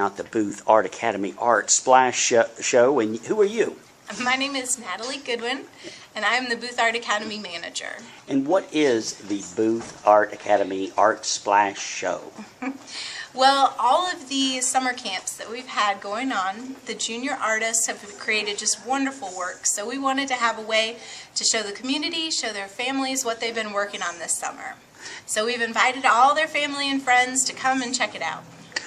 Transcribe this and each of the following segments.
out the Booth Art Academy Art Splash Show. And who are you? My name is Natalie Goodwin, and I'm the Booth Art Academy manager. And what is the Booth Art Academy Art Splash Show? Well, all of the summer camps that we've had going on, the junior artists have created just wonderful work. So we wanted to have a way to show the community, show their families what they've been working on this summer. So we've invited all their family and friends to come and check it out.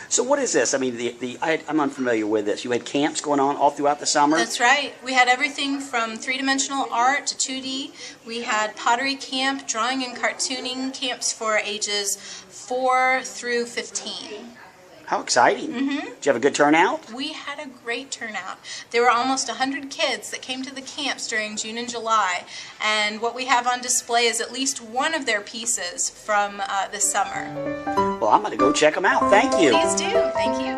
So what is this? I mean, I'm unfamiliar with this. You had camps going on all throughout the summer? That's right. We had everything from three-dimensional art to 2D. We had pottery camp, drawing and cartooning camps for ages 4 through 15. How exciting. Mm-hmm. Did you have a good turnout? We had a great turnout. There were almost 100 kids that came to the camps during June and July, and what we have on display is at least one of their pieces from this summer. Well, I'm going to go check them out. Thank you. Please do. Thank you.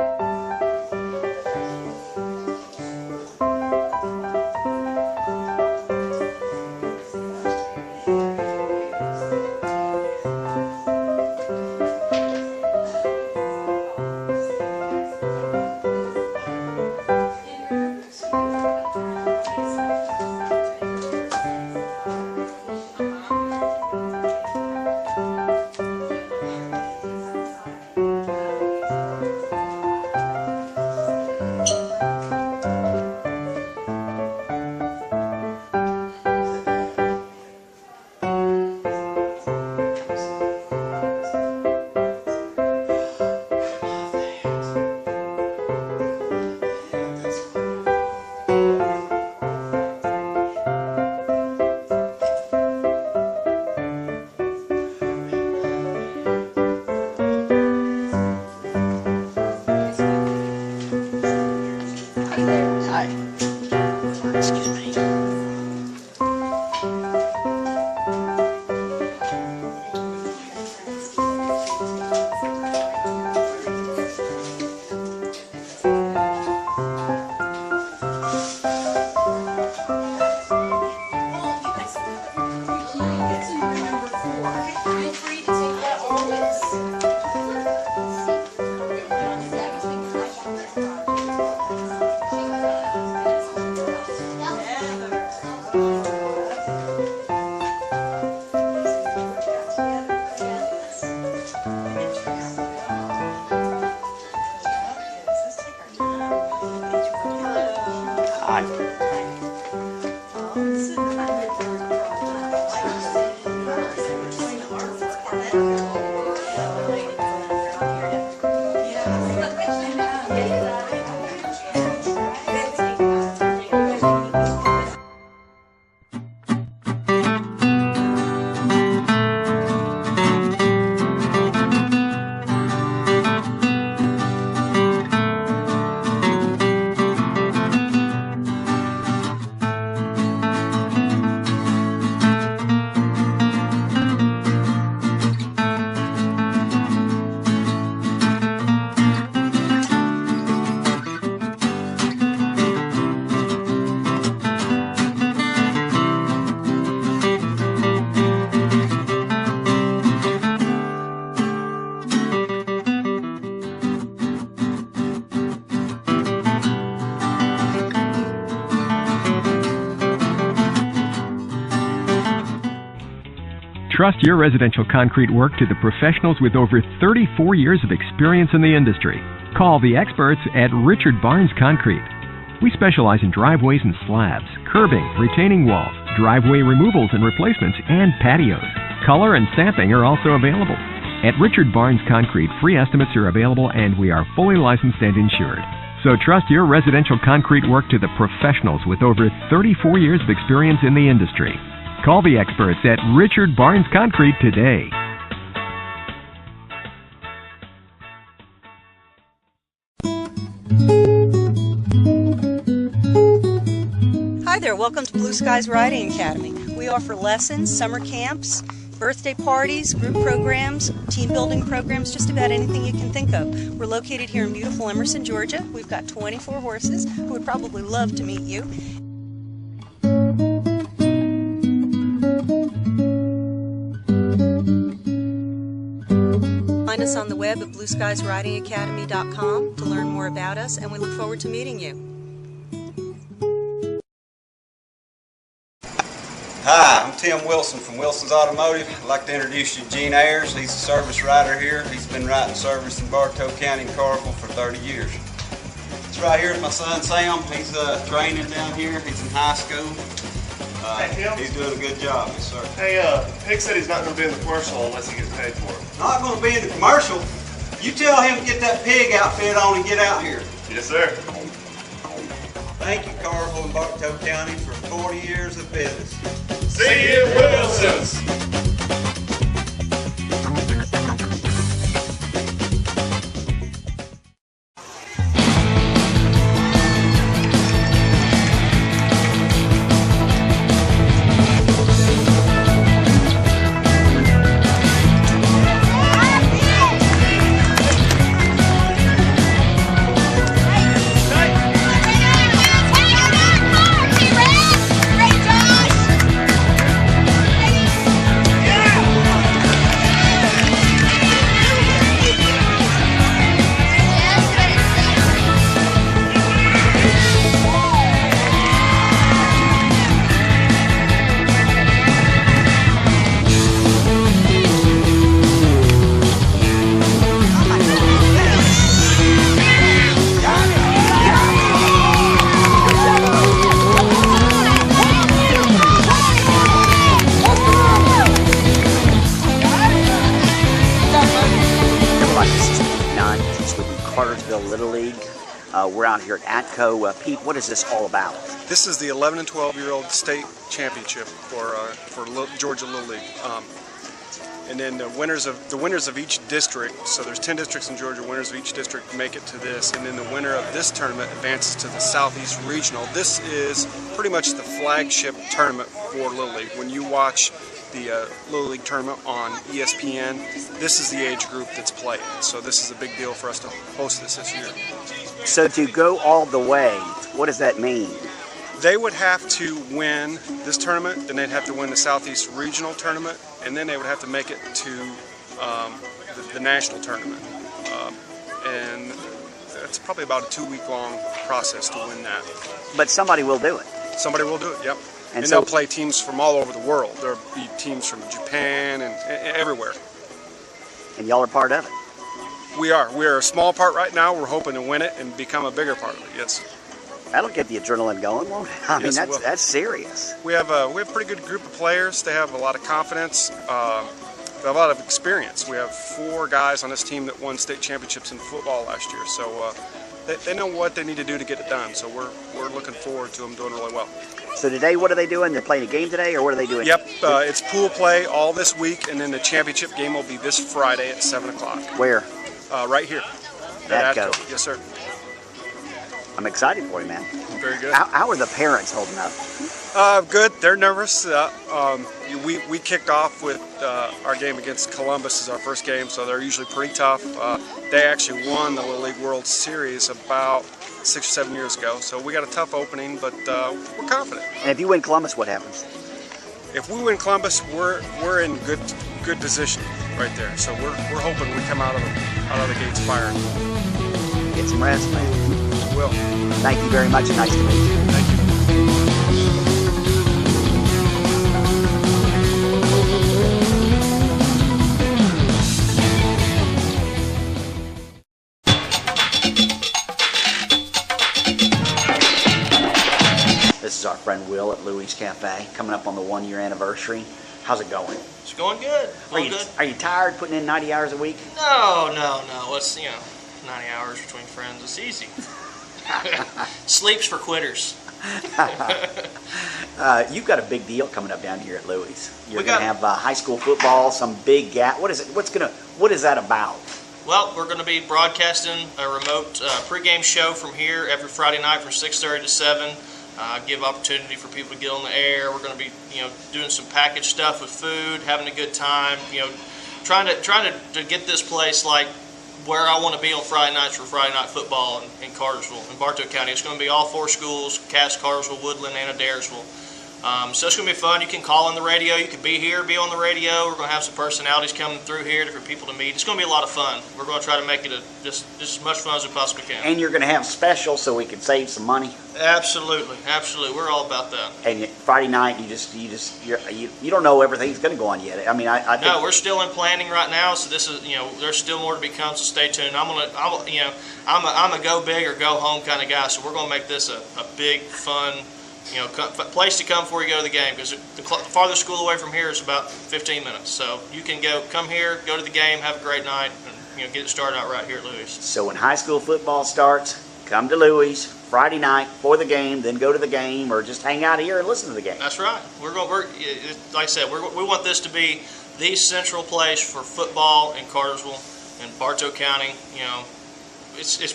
Trust your residential concrete work to the professionals with over 34 years of experience in the industry. Call the experts at Richard Barnes Concrete. We specialize in driveways and slabs, curbing, retaining walls, driveway removals and replacements, and patios. Color and stamping are also available. At Richard Barnes Concrete, free estimates are available and we are fully licensed and insured. So trust your residential concrete work to the professionals with over 34 years of experience in the industry. Call the experts at Richard Barnes Concrete today. Hi there, welcome to Blue Skies Riding Academy. We offer lessons, summer camps, birthday parties, group programs, team building programs, just about anything you can think of. We're located here in beautiful Emerson, Georgia. We've got 24 horses who would probably love to meet you. My find us on the web at blueskiesridingacademy.com to learn more about us, and we look forward to meeting you. Hi, I'm Tim Wilson from Wilson's Automotive. I'd like to introduce you to Gene Ayers. He's a service writer here. He's been writing service in Bartow County and Cartersville for 30 years. This right here is my son Sam. He's training down here. He's in high school. Hey, Tim. He's doing a good job, yes sir. Hey, Pig said he's not going to be in the commercial unless he gets paid for it. Not going to be in the commercial. You tell him to get that pig outfit on and get out here. Yes, sir. Thank you, Cartersville and Bartow County, for 40 years of business. See you at Wilson's. Cartersville Little League. We're out here at ATCO. Pete, what is this all about? This is the 11 and 12-year-old state championship for Georgia Little League. And then the winners of each district, so there's 10 districts in Georgia, winners of each district make it to this, and then the winner of this tournament advances to the Southeast Regional. This is pretty much the flagship tournament for Little League. When you watch the Little League tournament on ESPN, this is the age group that's playing. So this is a big deal for us to host this year. So to go all the way, what does that mean? They would have to win this tournament, then they'd have to win the Southeast Regional tournament, and then they would have to make it to the national tournament. And it's probably about a 2-week-long process to win that. But somebody will do it. Somebody will do it, yep. And so they'll play teams from all over the world. There'll be teams from Japan and everywhere. And y'all are part of it. We are. We're a small part right now. We're hoping to win it and become a bigger part of it, yes. That'll get the adrenaline going, won't it? I mean, that's serious. We have a pretty good group of players. They have a lot of confidence. They have a lot of experience. We have 4 guys on this team that won state championships in football last year. So they know what they need to do to get it done. So we're looking forward to them doing really well. So today, what are they doing? They're playing a game today, or what are they doing? Yep, it's pool play all this week, and then the championship game will be this Friday at 7 o'clock. Where? Right here. At ATCO. Yes, sir. I'm excited for you, man. Very good. How are the parents holding up? Good. They're nervous. We kicked off with our game against Columbus as our first game, so they're usually pretty tough. They actually won the Little League World Series about 6 or 7 years ago, so we got a tough opening, but we're confident. And if you win Columbus, what happens? If we win Columbus, we're in good position right there. So we're hoping we come out of the gates firing. Get some rest, man. We will. Thank you very much. Nice to meet you. Thank you. This is our friend Will at Louie's Cafe, coming up on the 1-year anniversary. How's it going? It's going good. Are you tired putting in 90 hours a week? No. It's 90 hours between friends. It's easy. Sleep's for quitters. You've got a big deal coming up down here at Louie's. You're going to have high school football, some big gap. What is it? What is that about? Well, we're going to be broadcasting a remote pregame show from here every Friday night from 6:30 to 7. Give opportunity for people to get on the air. We're going to be, doing some packaged stuff with food, having a good time. Trying to get this place like where I want to be on Friday nights for Friday night football in Cartersville, in Bartow County. It's going to be all 4 schools: Cass, Cartersville, Woodland, and Adairsville. So it's going to be fun. You can call on the radio. You can be here, be on the radio. We're going to have some personalities coming through here, different people to meet. It's going to be a lot of fun. We're going to try to make it just as much fun as we possibly can. And you're going to have specials so we can save some money. Absolutely, absolutely. We're all about that. And Friday night, you don't know everything's going to go on yet. I mean, I think no, we're still in planning right now. So this is, there's still more to become. So stay tuned. I'm a go big or go home kind of guy. So we're going to make this a big, fun, place to come before you go to the game, because the farthest school away from here is about 15 minutes. So you can come here, go to the game, have a great night, and get it started out right here at Louis. So when high school football starts, come to Louis Friday night for the game, then go to the game, or just hang out here and listen to the game. That's right. Like I said, we want this to be the central place for football in Cartersville and Bartow County.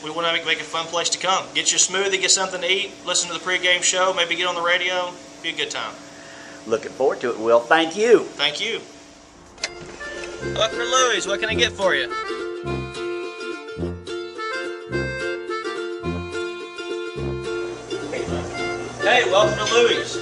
We want to make it a fun place to come. Get you a smoothie, get something to eat, listen to the pregame show, maybe get on the radio. Be a good time. Looking forward to it, Will. Thank you. Thank you. Welcome to Louis. What can I get for you? Hey, welcome to Louis.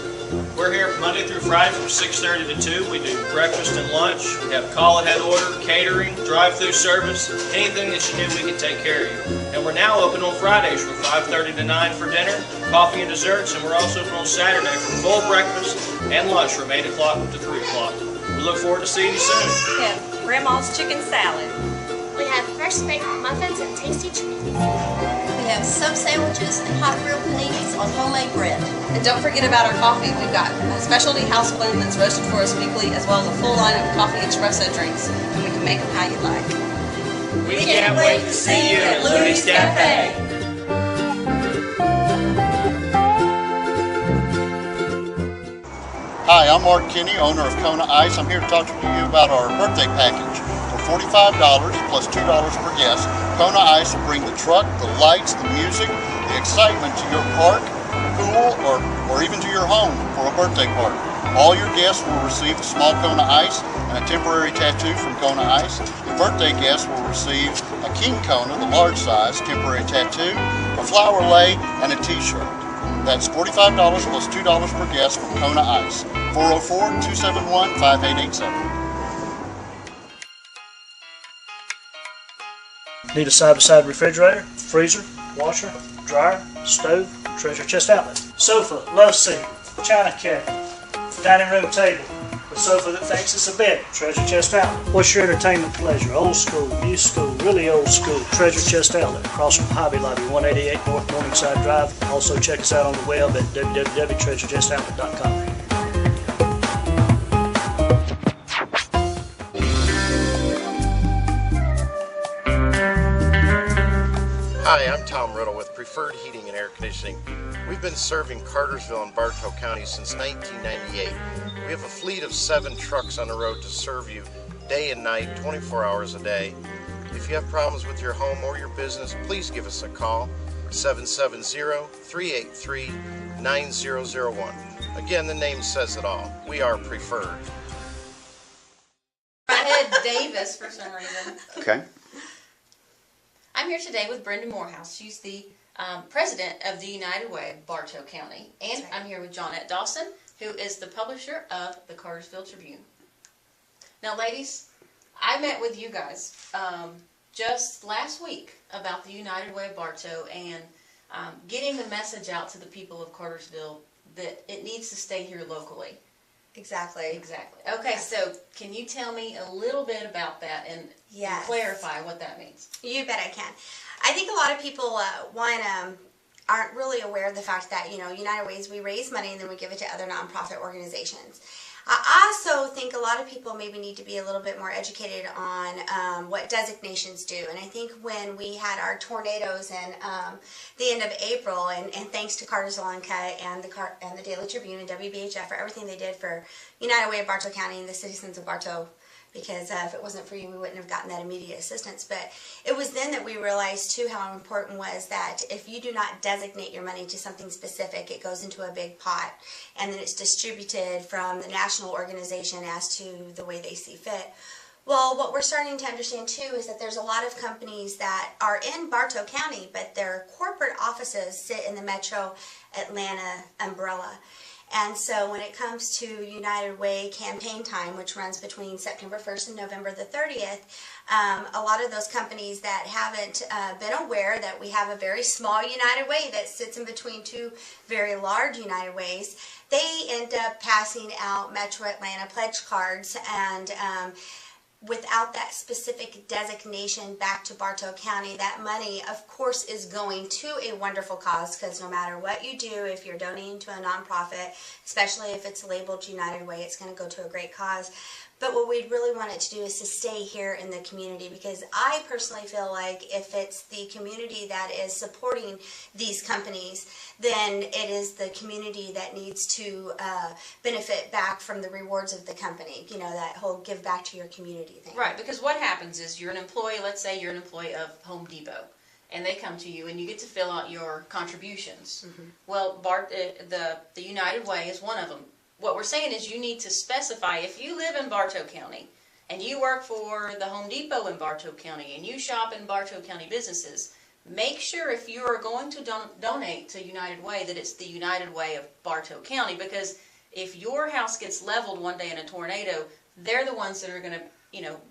We're here Monday through Friday from 6:30 to 2. We do breakfast and lunch. We have call-ahead order, catering, drive-through service. Anything that you need, we can take care of you. And we're now open on Fridays from 5:30 to 9 for dinner, coffee and desserts, and we're also open on Saturday for full breakfast and lunch from 8 o'clock to 3 o'clock. We look forward to seeing you soon. We have Grandma's chicken salad. We have fresh baked muffins and tasty treats. We have sub sandwiches and hot grilled paninis on homemade bread. And don't forget about our coffee. We've got a specialty house blend that's roasted for us weekly, as well as a full line of coffee espresso drinks, and we can make them how you like. We can't wait to see you at Louis Cafe. Hi, I'm Mark Kinney, owner of Kona Ice. I'm here to talk to you about our birthday package. For $45 plus $2 per guest, Kona Ice will bring the truck, the lights, the music, the excitement to your park, pool, or even to your home for a birthday party. All your guests will receive a small Kona Ice and a temporary tattoo from Kona Ice. The birthday guests will receive a King Kona, the large size, temporary tattoo, a flower lei, and a t-shirt. That's $45 plus $2 per guest from Kona Ice. 404-271-5887. Need a side-by-side refrigerator, freezer, washer, dryer, stove, treasure chest outlet. Sofa, love seat, china cabinet, dining room table, the sofa that thinks it's a bed, treasure chest outlet. What's your entertainment pleasure? Old school, new school, really old school, treasure chest outlet. Across from Hobby Lobby, 188 North Morningside Drive. Also check us out on the web at www.treasurechestout.com. Hi, I'm Tom Riddle with Preferred Heating and Air Conditioning. We've been serving Cartersville and Bartow County since 1998. We have a fleet of 7 trucks on the road to serve you day and night, 24 hours a day. If you have problems with your home or your business, please give us a call, 770-383-9001. Again, the name says it all. We are Preferred. I had Davis for some reason. Okay. I'm here today with Brenda Morehouse. She's the president of the United Way of Bartow County. And I'm here with Johnette Dawson, who is the publisher of the Cartersville Tribune. Now, ladies, I met with you guys just last week about the United Way of Bartow and getting the message out to the people of Cartersville that it needs to stay here locally. Exactly. Okay, so can you tell me a little bit about that and clarify what that means? You bet I can. I think a lot of people, aren't really aware of the fact that, United Ways, we raise money and then we give it to other nonprofit organizations. I also think a lot of people maybe need to be a little bit more educated on what designations do. And I think when we had our tornadoes in the end of April, and thanks to Cartersville UNCUT and the Daily Tribune and WBHF for everything they did for United Way of Bartow County and the citizens of Bartow, because if it wasn't for you, we wouldn't have gotten that immediate assistance. But it was then that we realized, too, how important was that if you do not designate your money to something specific, it goes into a big pot, and then it's distributed from the national organization as to the way they see fit. Well, what we're starting to understand, too, is that there's a lot of companies that are in Bartow County, but their corporate offices sit in the metro Atlanta umbrella. And so when it comes to United Way campaign time, which runs between September 1st and November the 30th, a lot of those companies that haven't been aware that we have a very small United Way that sits in between two very large United Ways, they end up passing out Metro Atlanta pledge cards, and without that specific designation back to Bartow County, that money, of course, is going to a wonderful cause, because no matter what you do, if you're donating to a nonprofit, especially if it's labeled United Way, it's going to go to a great cause. But what we really want it to do is to stay here in the community, because I personally feel like if it's the community that is supporting these companies, then it is the community that needs to benefit back from the rewards of the company. You know, that whole give back to your community thing. Right, because what happens is you're an employee, let's say you're an employee of Home Depot, and they come to you and you get to fill out your contributions. Mm-hmm. Well, the United Way is one of them. What we're saying is you need to specify, if you live in Bartow County and you work for the Home Depot in Bartow County and you shop in Bartow County businesses, make sure if you are going to donate to United Way that it's the United Way of Bartow County, because if your house gets leveled one day in a tornado, they're the ones that are going to,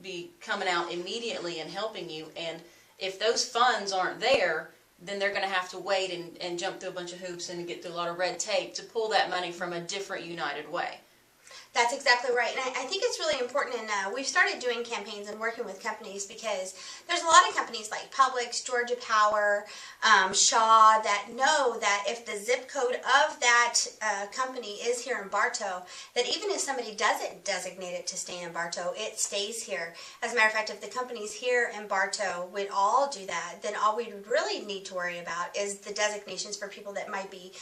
be coming out immediately and helping you. And if those funds aren't there, then they're going to have to wait and jump through a bunch of hoops and get through a lot of red tape to pull that money from a different United Way. That's exactly right, and I think it's really important, and we've started doing campaigns and working with companies, because there's a lot of companies like Publix, Georgia Power, Shaw, that know that if the zip code of that company is here in Bartow, that even if somebody doesn't designate it to stay in Bartow, it stays here. As a matter of fact, if the companies here in Bartow would all do that, then all we would really need to worry about is the designations for people that might be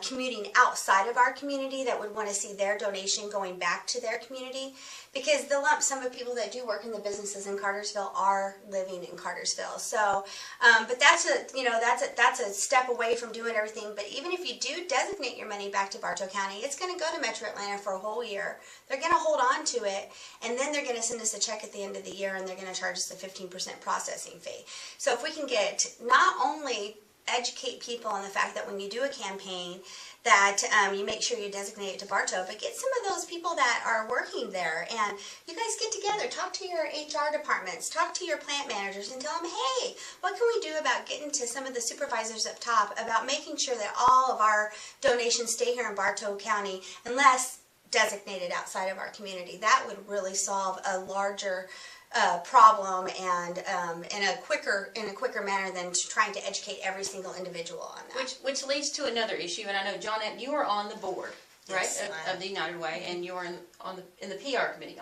commuting outside of our community that would want to see their donation going back to their community, because the lump sum of people that do work in the businesses in Cartersville are living in Cartersville. So, but that's a step away from doing everything. But even if you do designate your money back to Bartow County, it's going to go to Metro Atlanta for a whole year. They're going to hold on to it, and then they're going to send us a check at the end of the year, and they're going to charge us a 15% processing fee. So if we can get not only educate people on the fact that when you do a campaign that you make sure you designate it to Bartow, but get some of those people that are working there, and you guys get together, talk to your HR departments, talk to your plant managers, and tell them, hey, what can we do about getting to some of the supervisors up top about making sure that all of our donations stay here in Bartow County unless designated outside of our community. That would really solve a larger problem, and in a quicker manner than trying to educate every single individual on that. Which leads to another issue, and I know, Johnette, you are on the board, right, yes, of the United Way, and you're in the PR committee.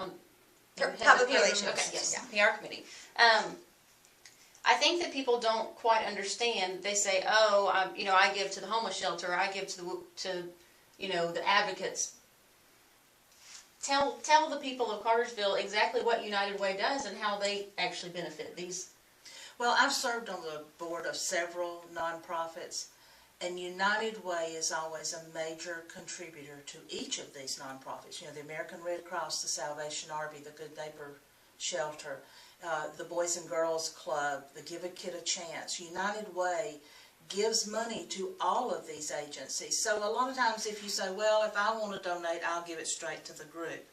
Public relations. Okay, yes, yeah. PR committee. I think that people don't quite understand. They say, oh, I give to the homeless shelter, I give to the advocates. Tell the people of Cartersville exactly what United Way does and how they actually benefit these. Well, I've served on the board of several nonprofits, and United Way is always a major contributor to each of these nonprofits. You know, the American Red Cross, the Salvation Army, the Good Neighbor Shelter, the Boys and Girls Club, the Give a Kid a Chance. United Way gives money to all of these agencies. So a lot of times if you say, well, if I want to donate, I'll give it straight to the group.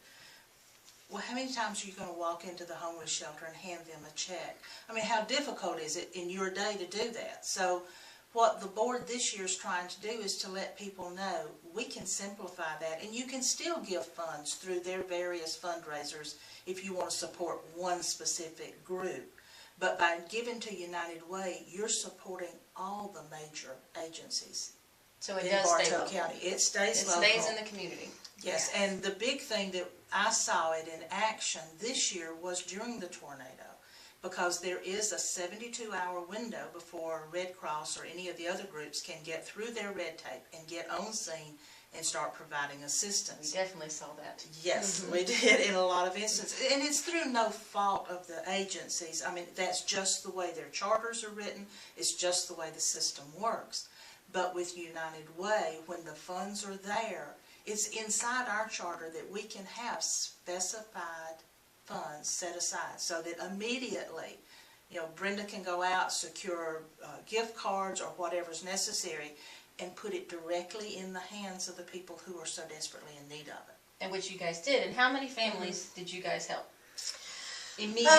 Well, how many times are you going to walk into the homeless shelter and hand them a check? I mean, how difficult is it in your day to do that? So what the board this year is trying to do is to let people know we can simplify that, and you can still give funds through their various fundraisers if you want to support one specific group. But by giving to United Way, you're supporting all the major agencies. So it in does Bartow stay local. County. It stays local. It stays in the community. Yes, yeah. And the big thing that I saw it in action this year was during the tornado, because there is a 72-hour window before Red Cross or any of the other groups can get through their red tape and get on scene and start providing assistance. We definitely saw that. Yes, we did in a lot of instances. And it's through no fault of the agencies. I mean, that's just the way their charters are written. It's just the way the system works. But with United Way, when the funds are there, it's inside our charter that we can have specified funds set aside so that immediately, Brenda can go out, secure gift cards or whatever's necessary, and put it directly in the hands of the people who are so desperately in need of it. And which you guys did. And how many families did you guys help? Immediately.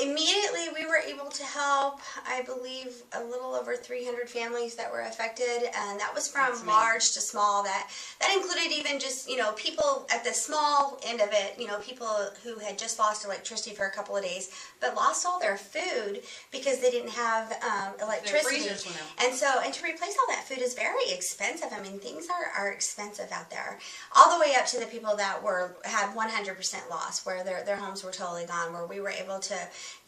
Immediately we were able to help, I believe, a little over 300 families that were affected, and that was from large to small. That included even just, people at the small end of it, people who had just lost electricity for a couple of days, but lost all their food because they didn't have electricity. And to replace all that food is very expensive. I mean, things are expensive out there. All the way up to the people that had 100% loss, where their homes were totally gone, where we were able to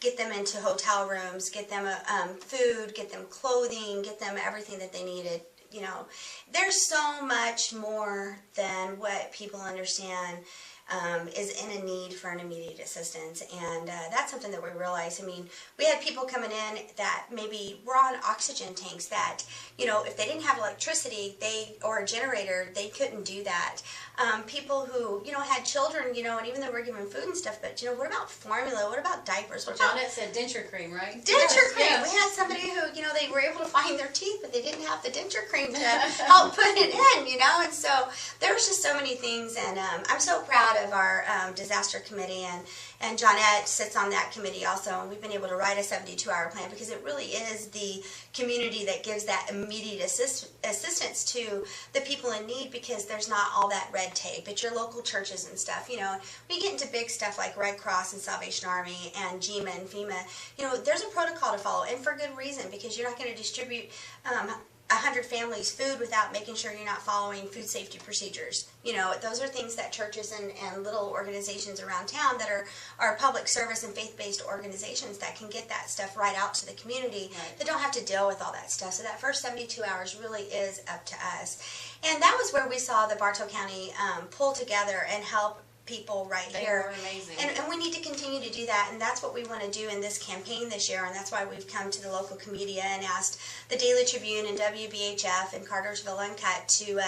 get them into hotel rooms, get them food, get them clothing, get them everything that they needed. There's so much more than what people understand is in a need for an immediate assistance, and that's something that we realized. I mean, we had people coming in that maybe were on oxygen tanks that, if they didn't have electricity or a generator, they couldn't do that. People who, had children, and even though we're giving food and stuff, but, what about formula? What about diapers? What about Jonette said denture cream, right? Denture cream. Yes. We had somebody who, they were able to find their teeth, but they didn't have the denture cream to help put it in, and so there was just so many things, and I'm so proud of our disaster committee, and Jonette sits on that committee also, and we've been able to write a 72-hour plan because it really is the community that gives that immediate assistance to the people in need, because there's not all that red tape. It's your local churches and stuff. We get into big stuff like Red Cross and Salvation Army and GEMA and FEMA. There's a protocol to follow, and for good reason, because you're not going to distribute 100 families food without making sure you're not following food safety procedures. Those are things that churches and little organizations around town that are public service and faith-based organizations that can get that stuff right out to the community, that don't have to deal with all that stuff. So that first 72 hours really is up to us. And that was where we saw the Bartow County pull together and help people here. Were amazing. And we need to continue to do that, and that's what we want to do in this campaign this year, and that's why we've come to the local media and asked the Daily Tribune and WBHF and Cartersville UNCUT to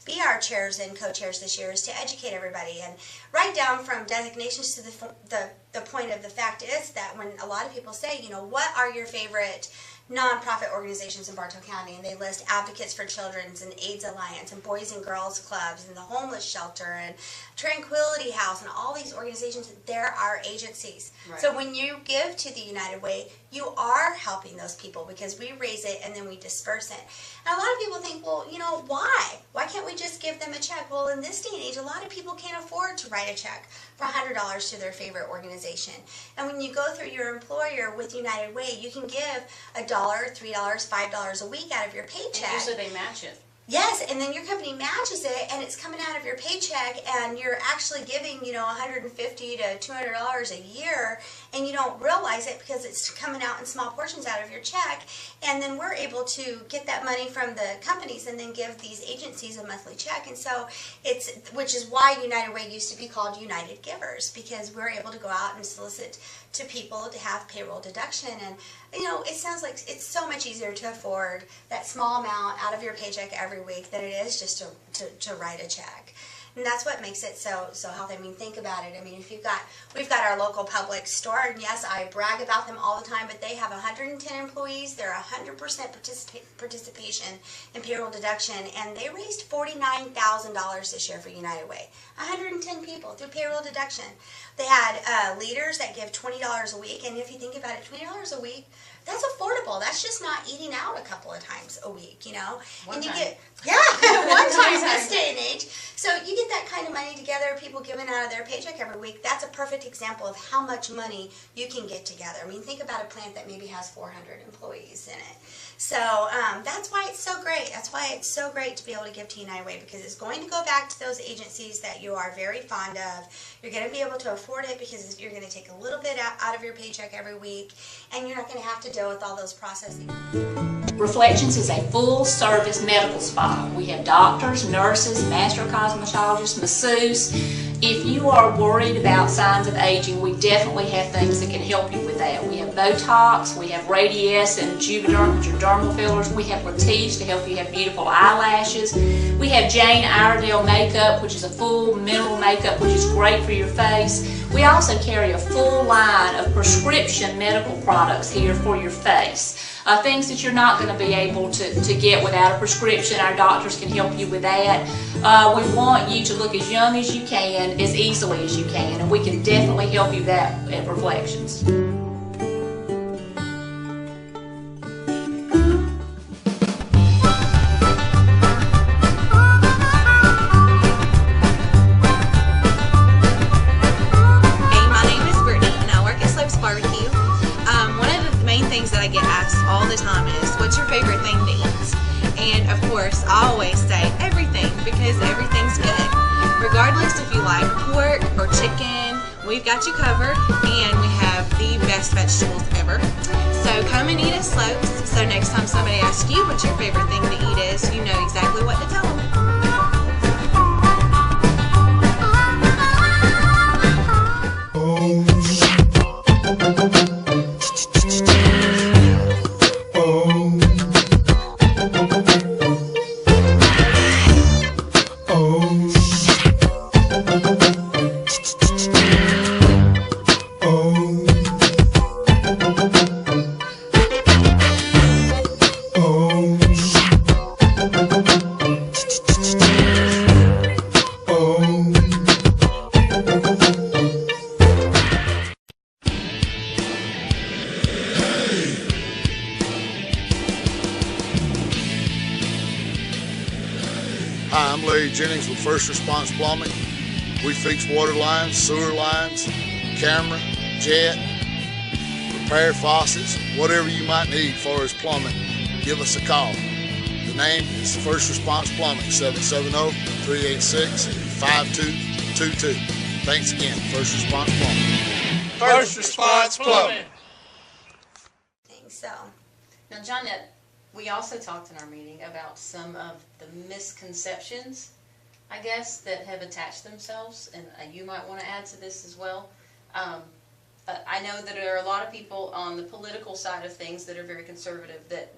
be our chairs and co-chairs this year, is to educate everybody, and right down from designations to the point of the fact is that when a lot of people say, what are your favorite nonprofit organizations in Bartow County, and they list Advocates for Children's and AIDS Alliance and Boys and Girls Clubs and the Homeless Shelter and Tranquility House and all these organizations, there are agencies. Right. So when you give to the United Way, you are helping those people, because we raise it and then we disperse it. And a lot of people think, well, why? Why can't we just give them a check? Well, in this day and age, a lot of people can't afford to write a check for $100 to their favorite organization. And when you go through your employer with United Way, you can give $1, $3, $5 a week out of your paycheck. And usually they match it. Yes, and then your company matches it, and it's coming out of your paycheck, and you're actually giving, $150 to $200 a year, and you don't realize it because it's coming out in small portions out of your check, and then we're able to get that money from the companies and then give these agencies a monthly check. And so which is why United Way used to be called United Givers, because we're able to go out and solicit to people to have payroll deduction. And it sounds like it's so much easier to afford that small amount out of your paycheck every week than it is just to write a check. And that's what makes it so healthy. I mean, think about it. I mean, we've got our local public store, and yes, I brag about them all the time, but they have 110 employees. They're 100% participation in payroll deduction, and they raised $49,000 this year for United Way. 110 people through payroll deduction. They had leaders that give $20 a week, and if you think about it, $20 a week, that's affordable. That's just not eating out a couple of times a week, One time. One time in this day and age. So you get that kind of money together, people giving out of their paycheck every week. That's a perfect example of how much money you can get together. I mean, think about a plant that maybe has 400 employees in it. So that's why it's so great. That's why it's so great to be able to give to United Way, because it's going to go back to those agencies that you are very fond of. You're going to be able to afford it because you're going to take a little bit out of your paycheck every week, and you're not going to have to deal with all those processing. Reflections is a full-service medical spa. We have doctors, nurses, master cosmetologists, masseuse. If you are worried about signs of aging, we definitely have things that can help you with that. We have Botox, we have Radiesse and Juvederm, which are dermal fillers. We have Latisse to help you have beautiful eyelashes. We have Jane Iredale makeup, which is a full mineral makeup, which is great for your face. We also carry a full line of prescription medical products here for your face. things that you're not going to be able to get without a prescription. Our doctors can help you with that. We want you to look as young as you can, as easily as you can, and we can definitely help you that at Reflections. That I get asked all the time is, what's your favorite thing to eat? And of course, I always say everything, because everything's good. Regardless if you like pork or chicken, we've got you covered, and we have the best vegetables ever. So come and eat at Slopes, so next time somebody asks you what your favorite thing to eat is, you know exactly what to tell them. Hi, I'm Larry Jennings with First Response Plumbing. We fix water lines, sewer lines, camera, jet, repair faucets, whatever you might need as far as plumbing, give us a call. The name is First Response Plumbing, 770-386-5222. Thanks again, First Response Plumbing. First Response Plumbing. So, now, Johnette, we also talked in our meeting about some of the misconceptions, I guess, that have attached themselves, and you might want to add to this as well. I know that there are a lot of people on the political side of things that are very conservative that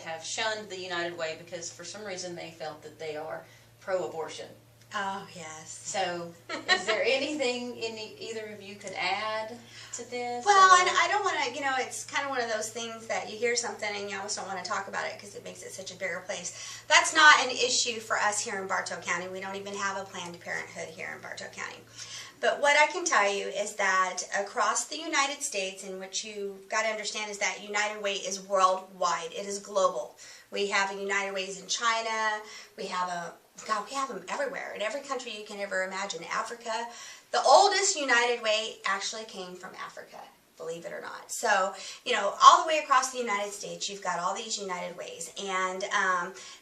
have shunned the United Way because for some reason they felt that they are pro-abortion. Oh, yes. So, is there anything either of you could add to this? Well, and I don't want to, it's kind of one of those things that you hear something and you almost don't want to talk about it because it makes it such a bigger place. That's not an issue for us here in Bartow County. We don't even have a Planned Parenthood here in Bartow County. But what I can tell you is that across the United States, and what you've got to understand is that United Way is worldwide. It is global. We have a United Ways in China. We have them everywhere, in every country you can ever imagine. Africa. The oldest United Way actually came from Africa, believe it or not. So, all the way across the United States, you've got all these United Ways. And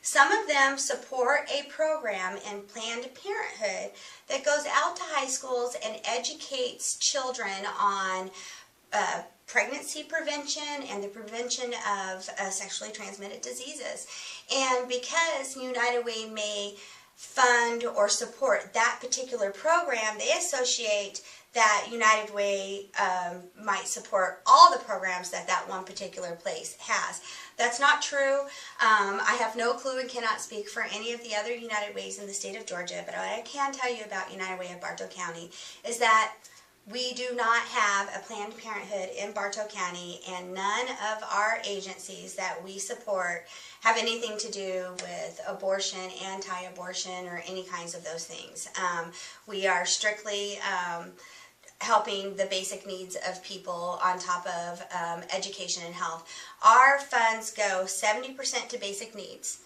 some of them support a program in Planned Parenthood that goes out to high schools and educates children on pregnancy prevention and the prevention of sexually transmitted diseases. And because United Way may fund or support that particular program, they associate that United Way might support all the programs that one particular place has. That's not true. I have no clue and cannot speak for any of the other United Ways in the state of Georgia, but what I can tell you about United Way of Bartow County is that we do not have a Planned Parenthood in Bartow County, and none of our agencies that we support have anything to do with abortion, anti-abortion, or any kinds of those things. We are strictly helping the basic needs of people on top of education and health. Our funds go 70% to basic needs,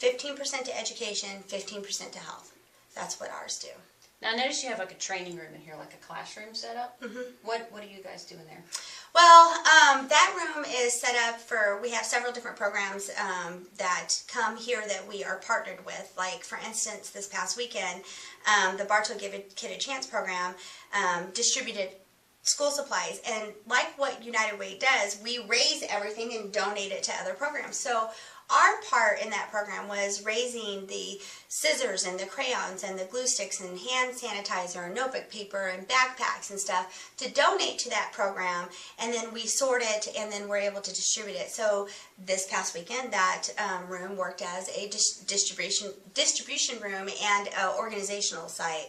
15% to education, 15% to health. That's what ours do. Now, I notice you have like a training room in here, like a classroom set up. Mm-hmm. What are you guys doing there? Well, that room is set up we have several different programs that come here that we are partnered with. Like, for instance, this past weekend, the Bartow Give a Kid a Chance program distributed school supplies. And like what United Way does, we raise everything and donate it to other programs. So Our part in that program was raising the scissors and the crayons and the glue sticks and hand sanitizer and notebook paper and backpacks and stuff to donate to that program, and then we sort it and then we're able to distribute it. So this past weekend that room worked as a distribution room and organizational site.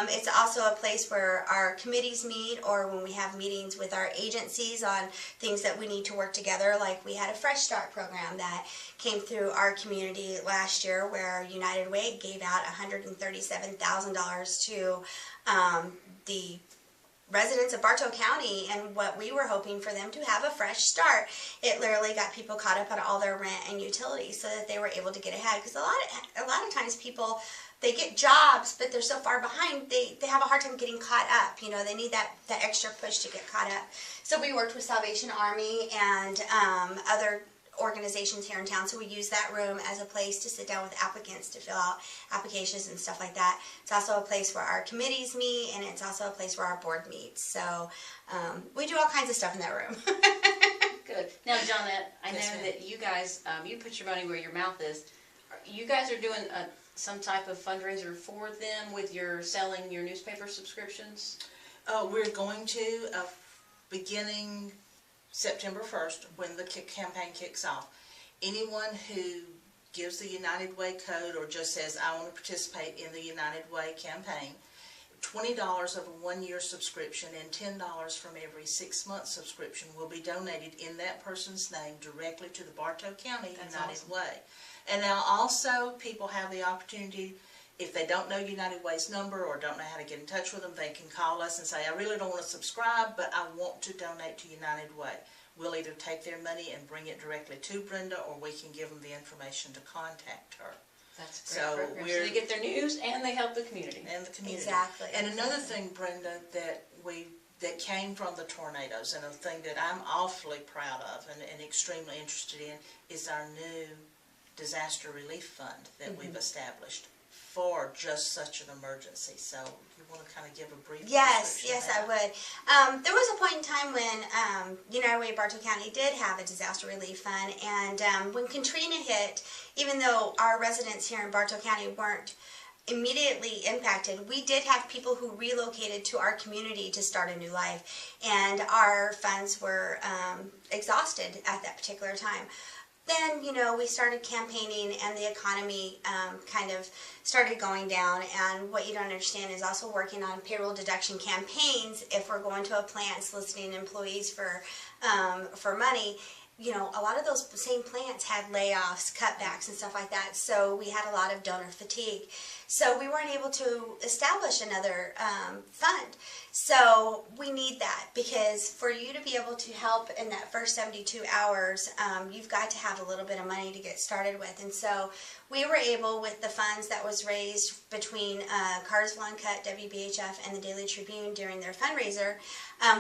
It's also a place where our committees meet, or when we have meetings with our agencies on things that we need to work together. Like we had a Fresh Start program that came through our community last year where United Way gave out $137,000 to the residents of Bartow County, and what we were hoping for them to have a fresh start. It literally got people caught up on all their rent and utilities so that they were able to get ahead, because a lot of times people, they get jobs but they're so far behind they have a hard time getting caught up. You know, they need that extra push to get caught up. So we worked with Salvation Army and other organizations here in town, so we use that room as a place to sit down with applicants to fill out applications and stuff like that. It's also a place where our committees meet, and it's also a place where our board meets. So we do all kinds of stuff in that room. Good. Now, Johnette, I know that you guys, you put your money where your mouth is. You guys are doing some type of fundraiser for them with your selling your newspaper subscriptions? We're going to, beginning September 1st, when the campaign kicks off, anyone who gives the United Way code or just says, I want to participate in the United Way campaign, $20 of a 1-year subscription and $10 from every 6-month subscription will be donated in that person's name directly to the Bartow County United Way. And now also people have the opportunity, if they don't know United Way's number or don't know how to get in touch with them, they can call us and say, I really don't want to subscribe, but I want to donate to United Way. We'll either take their money and bring it directly to Brenda, or we can give them the information to contact her. That's a great program. So they get their news and they help the community. And the community. Exactly. And another thing, Brenda, that came from the tornadoes, and a thing that I'm awfully proud of and extremely interested in, is our new disaster relief fund that we've established for just such an emergency. So you want to kind of give a brief Yes, I would. There was a point in time when United Way Bartow County did have a disaster relief fund, and when Katrina hit, even though our residents here in Bartow County weren't immediately impacted, we did have people who relocated to our community to start a new life, and our funds were exhausted at that particular time. Then, you know, we started campaigning and the economy kind of started going down, and what you don't understand is also working on payroll deduction campaigns. If we're going to a plant soliciting employees for money, you know, a lot of those same plants had layoffs, cutbacks, and stuff like that, so we had a lot of donor fatigue. So we weren't able to establish another fund. So we need that, because for you to be able to help in that first 72 hours, you've got to have a little bit of money to get started with. And so we were able, with the funds that was raised between Cartersville UNCUT, WBHF, and the Daily Tribune during their fundraiser,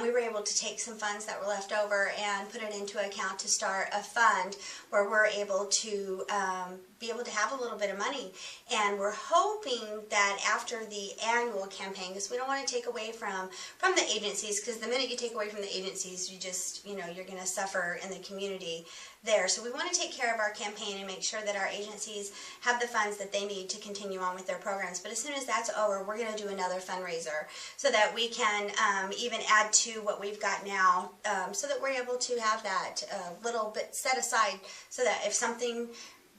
we were able to take some funds that were left over and put it into account to start a fund where we're able to be able to have a little bit of money. And we're hoping that after the annual campaign, because we don't want to take away from the agencies, because the minute you take away from the agencies, you just, you know, you're going to suffer in the community there. So we want to take care of our campaign and make sure that our agencies have the funds that they need to continue on with their programs. But as soon as that's over, we're going to do another fundraiser so that we can even add to what we've got now, so that we're able to have that little bit set aside, so that if something,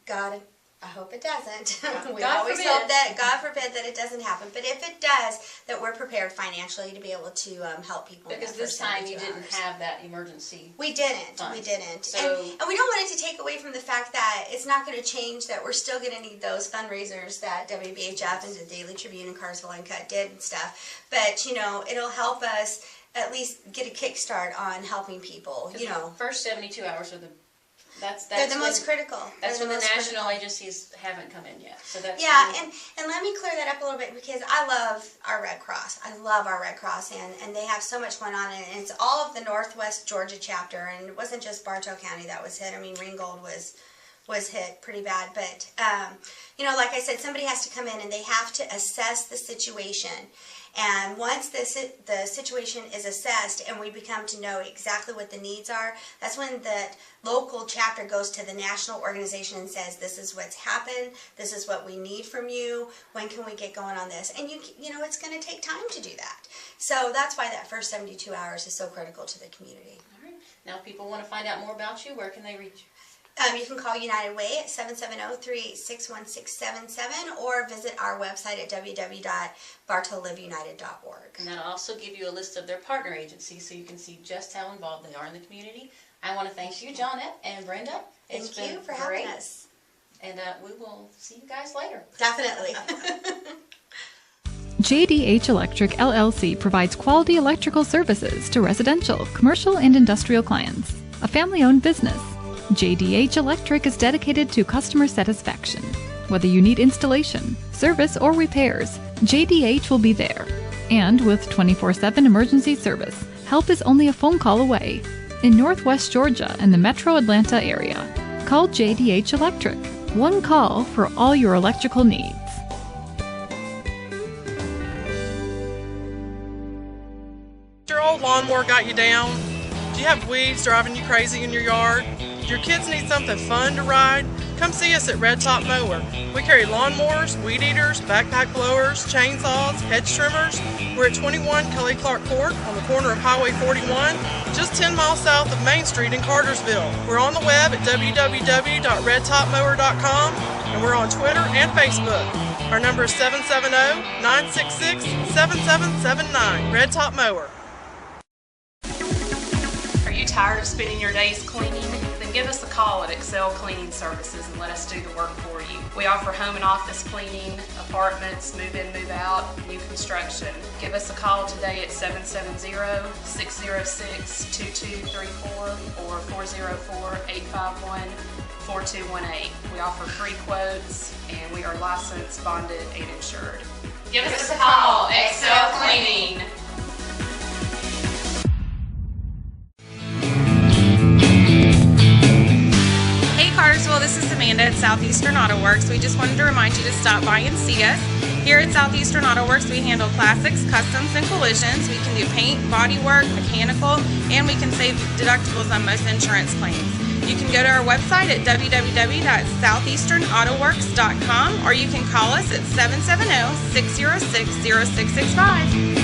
God, I hope it doesn't. We always hope that, God forbid, that it doesn't happen. But if it does, that we're prepared financially to be able to help people. Because this time you didn't have that emergency. We didn't. Fund. We didn't. So, and we don't want it to take away from the fact that it's not going to change, that we're still going to need those fundraisers that WBHF and the Daily Tribune and Cartersville UNCUT did and stuff. But, you know, it'll help us at least get a kickstart on helping people, you know. The first 72 hours are they're the most critical. That's when the national agencies haven't come in yet. So that's and let me clear that up a little bit, because I love our Red Cross. I love our Red Cross, and they have so much going on, and it's all of the Northwest Georgia chapter, and it wasn't just Bartow County that was hit. I mean, Ringgold was hit pretty bad, but you know, like I said, somebody has to come in and they have to assess the situation. And once the situation is assessed and we become to know exactly what the needs are, that's when the local chapter goes to the national organization and says, this is what's happened, this is what we need from you, when can we get going on this? And you know, it's going to take time to do that. So that's why that first 72 hours is so critical to the community. All right. Now, if people want to find out more about you, where can they reach you? You can call United Way at 770-386-1677 or visit our website at www.bartoliveunited.org. And that'll also give you a list of their partner agencies so you can see just how involved they are in the community. I want to thank you, Johnette and Brenda. Thank you for having us. And we will see you guys later. Definitely. JDH Electric LLC provides quality electrical services to residential, commercial, and industrial clients. A family-owned business. JDH Electric is dedicated to customer satisfaction. Whether you need installation, service, or repairs, JDH will be there. And with 24/7 emergency service, help is only a phone call away. In Northwest Georgia and the Metro Atlanta area, call JDH Electric. One call for all your electrical needs. Your old lawnmower got you down? Do you have weeds driving you crazy in your yard? Do your kids need something fun to ride? Come see us at Red Top Mower. We carry lawnmowers, weed eaters, backpack blowers, chainsaws, hedge trimmers. We're at 21 Kelly Clark Court on the corner of Highway 41, just 10 miles south of Main Street in Cartersville. We're on the web at www.redtopmower.com, and we're on Twitter and Facebook. Our number is 770-966-7779. Red Top Mower. Are you tired of spending your days cleaning? Then give us a call at Excel Cleaning Services and let us do the work for you. We offer home and office cleaning, apartments, move-in, move-out, new construction. Give us a call today at 770-606-2234 or 404-851-4218. We offer free quotes and we are licensed, bonded, and insured. Give us a call, Excel Cleaning. Cartersville, this is Amanda at Southeastern Auto Works. We just wanted to remind you to stop by and see us. Here at Southeastern Auto Works, we handle classics, customs, and collisions. We can do paint, body work, mechanical, and we can save deductibles on most insurance claims. You can go to our website at www.southeasternautoworks.com or you can call us at 770-606-0665.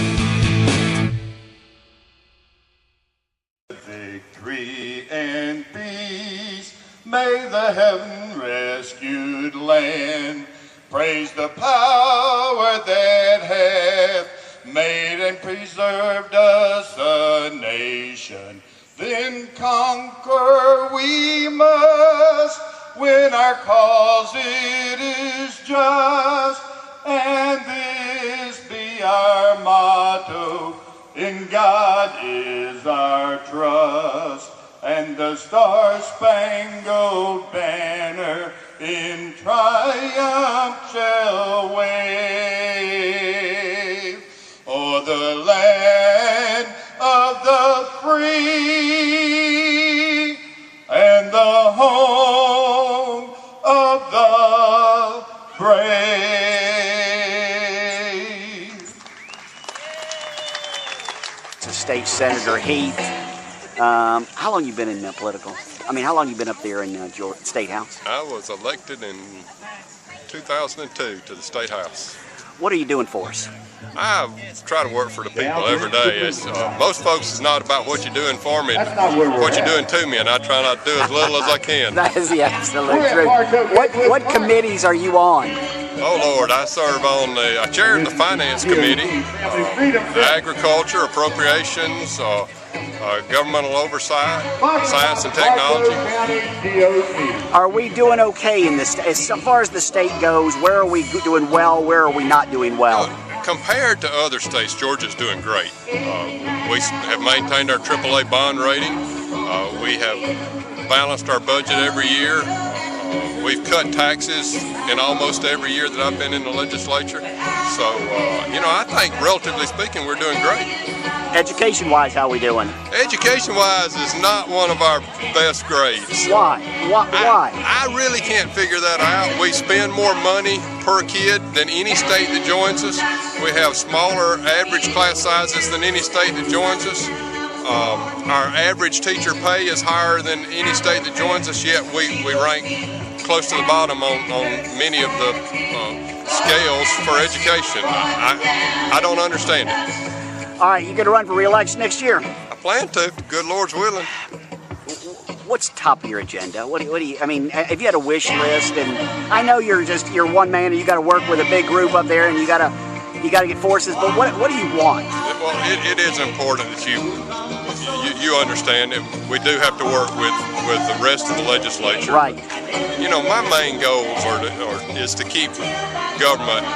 Victory and peace. May the heaven-rescued land praise the power that hath made and preserved us a nation. Then conquer we must when our cause it is just, and this be our motto, in God is our trust. And the star-spangled banner in triumph shall wave o'er the land of the free and the home of the brave. To State Senator Heath. How long you been in political? I mean, how long you been up there in Georgia State House? I was elected in 2002 to the State House. What are you doing for us? I try to work for the people every day. It's, most folks, it's not about what you're doing for me, what you're doing to me, and I try not to do as little as I can. That is the absolute truth. What committees are you on? Oh Lord, I serve on I chair the Finance Committee, Agriculture, Appropriations, governmental oversight, science and technology. Are we doing okay in this? As far as the state goes, where are we doing well? Where are we not doing well? Compared to other states, Georgia's doing great. We have maintained our AAA bond rating. We have balanced our budget every year. We've cut taxes in almost every year that I've been in the legislature. So, you know, I think relatively speaking, we're doing great. Education-wise, how are we doing? Education-wise is not one of our best grades. Why? Why? I really can't figure that out. We spend more money per kid than any state that joins us. We have smaller average class sizes than any state that joins us. Our average teacher pay is higher than any state that joins us, yet we rank close to the bottom on many of the scales for education. I don't understand it. All right, you going to run for re-election next year? I plan to, good Lord's willing. What's top of your agenda? What do you, I mean, if you had a wish list, and I know you're one man and you got to work with a big group up there and you got to get forces, but what do you want? Well, it is important that you understand that we do have to work with the rest of the legislature. Right. You know, my main goals is to keep government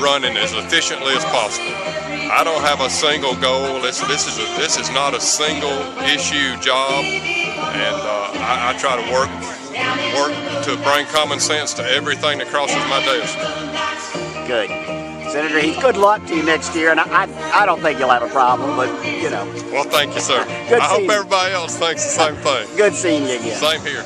running as efficiently as possible. I don't have a single goal. This is not a single issue job, and I try to work to bring common sense to everything that crosses my desk. Good. Senator Heath, good luck to you next year, and I don't think you'll have a problem, but, you know. Well, thank you, sir. Good I hope seeing you. everybody else thinks the same thing. Good seeing you again. Same here.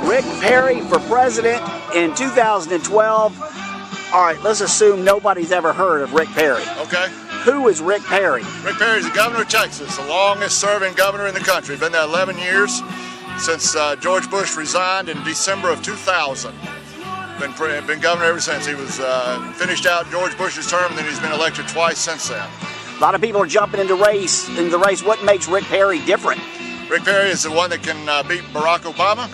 Rick Perry for president in 2012. All right, let's assume nobody's ever heard of Rick Perry. Okay. Who is Rick Perry? Rick Perry is the governor of Texas, the longest serving governor in the country. Been there 11 years since George Bush resigned in December of 2000. Been governor ever since. He was finished out George Bush's term, and then he's been elected twice since then. A lot of people are jumping into the race. What makes Rick Perry different? Rick Perry is the one that can beat Barack Obama.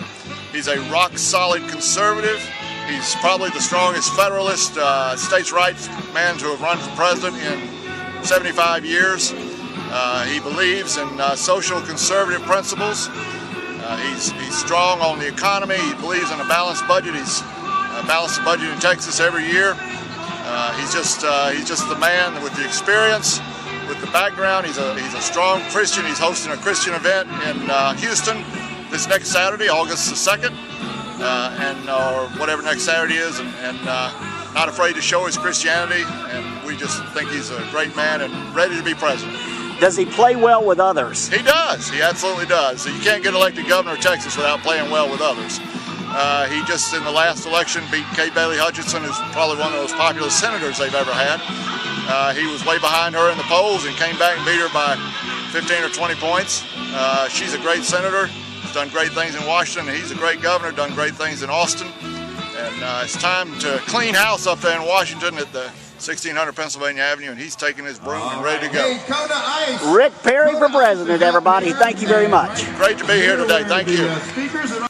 He's a rock-solid conservative. He's probably the strongest Federalist states' rights man to have run for president in 75 years. He believes in social conservative principles. He's strong on the economy. He believes in a balanced budget. He's balanced the budget in Texas every year. He's just the man with the experience, with the background. He's a strong Christian. He's hosting a Christian event in Houston this next Saturday, August the 2nd, or whatever next Saturday is, and not afraid to show his Christianity. And we just think he's a great man and ready to be president. Does he play well with others? He does. He absolutely does. So you can't get elected governor of Texas without playing well with others. He just, in the last election, beat Kay Bailey Hutchinson, who's probably one of the most popular senators they've ever had. He was way behind her in the polls and came back and beat her by 15 or 20 points. She's a great senator, done great things in Washington. He's a great governor, done great things in Austin. And it's time to clean house up there in Washington at the 1600 Pennsylvania Avenue, and he's taking his broom and ready to go. Rick Perry for president, everybody. Thank you very much. Great to be here today. Thank you.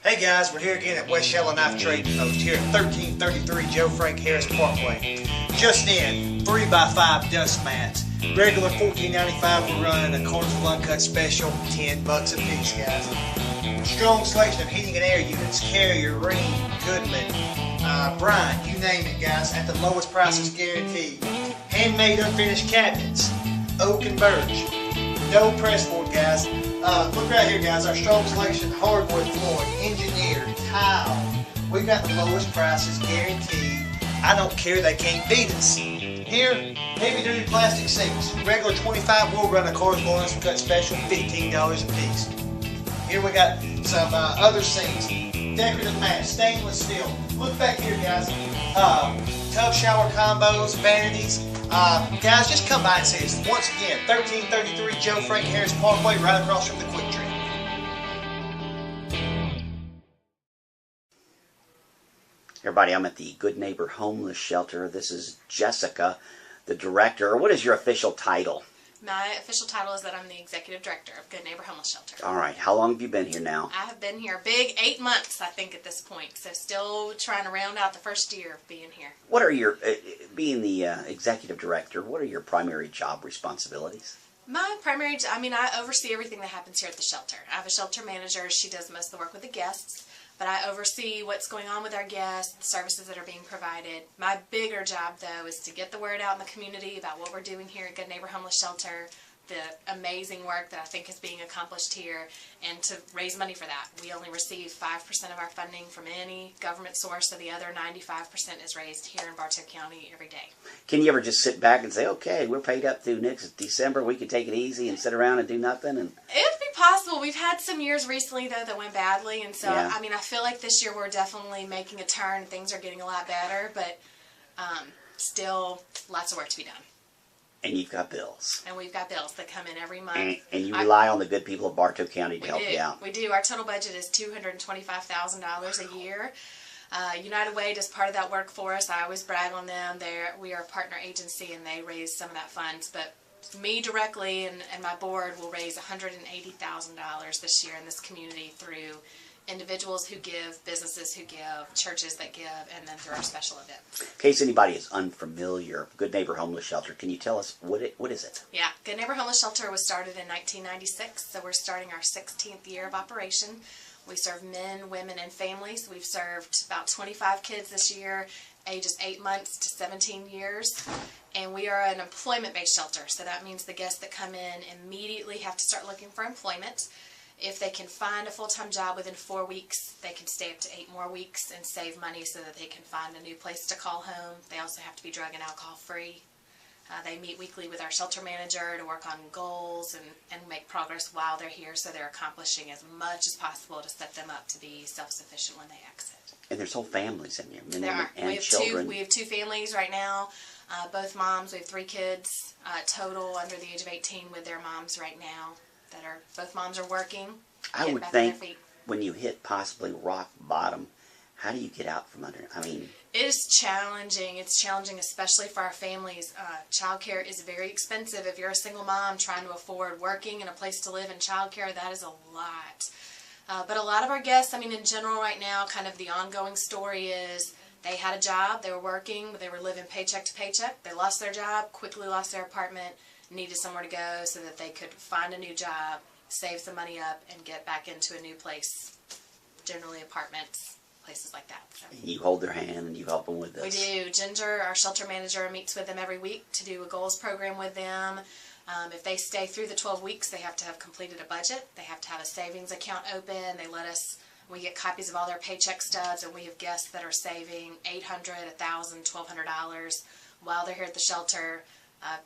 Hey guys, we're here again at West Shell and Knife Trading Post here at 1333 Joe Frank Harris Parkway. Just in, 3x5 dust mats. Regular $14.95. We're running a Cartersville UNCUT special, $10 a piece, guys. Strong selection of heating and air units, Carrier, Rheem, Goodman, Bryant, you name it, guys, at the lowest prices guaranteed. Handmade unfinished cabinets, oak and birch, no pressboard, guys. Look right here, guys, our strong selection hardwood flooring, engineered, tile. We've got the lowest prices guaranteed. I don't care, they can't beat us. Here, heavy-duty plastic sinks, regular $25, we'll run a Cartersville UNCUT special, $15 a piece. Here we got some other sinks, decorative mats, stainless steel. Look back here, guys. Tub shower combos, vanities. Guys, just come by and see us. Once again, 1333 Joe Frank Harris Parkway, right across from the Quick Trip. Everybody, I'm at the Good Neighbor Homeless Shelter. This is Jessica, the director. What is your official title? My official title is that I'm the Executive Director of Good Neighbor Homeless Shelter. All right. How long have you been here now? I have been here a big 8 months, I think, at this point. So still trying to round out the first year of being here. What are your, being the executive director, what are your primary job responsibilities? My primary, I oversee everything that happens here at the shelter. I have a shelter manager. She does most of the work with the guests. But I oversee what's going on with our guests, the services that are being provided. My bigger job, though, is to get the word out in the community about what we're doing here at Good Neighbor Homeless Shelter, the amazing work that I think is being accomplished here, and to raise money for that. We only receive 5% of our funding from any government source, so the other 95% is raised here in Bartow County every day. Can you ever just sit back and say, okay, we're paid up through next December, we can take it easy and sit around and do nothing? And it'd be possible. We've had some years recently, though, that went badly, and so, yeah. I feel like this year we're definitely making a turn. Things are getting a lot better, but still lots of work to be done. And you've got bills. And we've got bills that come in every month. And you rely on the good people of Bartow County to help you out. We do. Our total budget is $225,000 a year. United Way does part of that work for us. I always brag on them. We are a partner agency, and they raise some of that funds. But me directly and my board will raise $180,000 this year in this community through individuals who give, businesses who give, churches that give, and then through our special events. In case anybody is unfamiliar, Good Neighbor Homeless Shelter, can you tell us what is it? Yeah, Good Neighbor Homeless Shelter was started in 1996, so we're starting our 16th year of operation. We serve men, women, and families. We've served about 25 kids this year, ages 8 months to 17 years. And we are an employment-based shelter, so that means the guests that come in immediately have to start looking for employment. If they can find a full-time job within 4 weeks, they can stay up to 8 more weeks and save money so that they can find a new place to call home. They also have to be drug and alcohol free. They meet weekly with our shelter manager to work on goals and make progress while they're here, so they're accomplishing as much as possible to set them up to be self-sufficient when they exit. And there's whole families in here, men There and are. children. We have two families right now, both moms. We have 3 kids total under the age of 18 with their moms right now. Both moms are working. I would think when you hit possibly rock bottom, how do you get out from under? It is challenging. It's challenging, especially for our families. Childcare is very expensive. If you're a single mom trying to afford working and a place to live and childcare, that is a lot. But a lot of our guests, in general right now, kind of the ongoing story is they had a job, they were working, but they were living paycheck to paycheck. They lost their job, quickly lost their apartment, needed somewhere to go so that they could find a new job, save some money up, and get back into a new place, generally apartments, places like that. So. You hold their hand and you help them with this. We do. Ginger, our shelter manager, meets with them every week to do a goals program with them. If they stay through the 12 weeks, they have to have completed a budget. They have to have a savings account open. We get copies of all their paycheck stubs, and we have guests that are saving $800, $1,000, $1,200 while they're here at the shelter.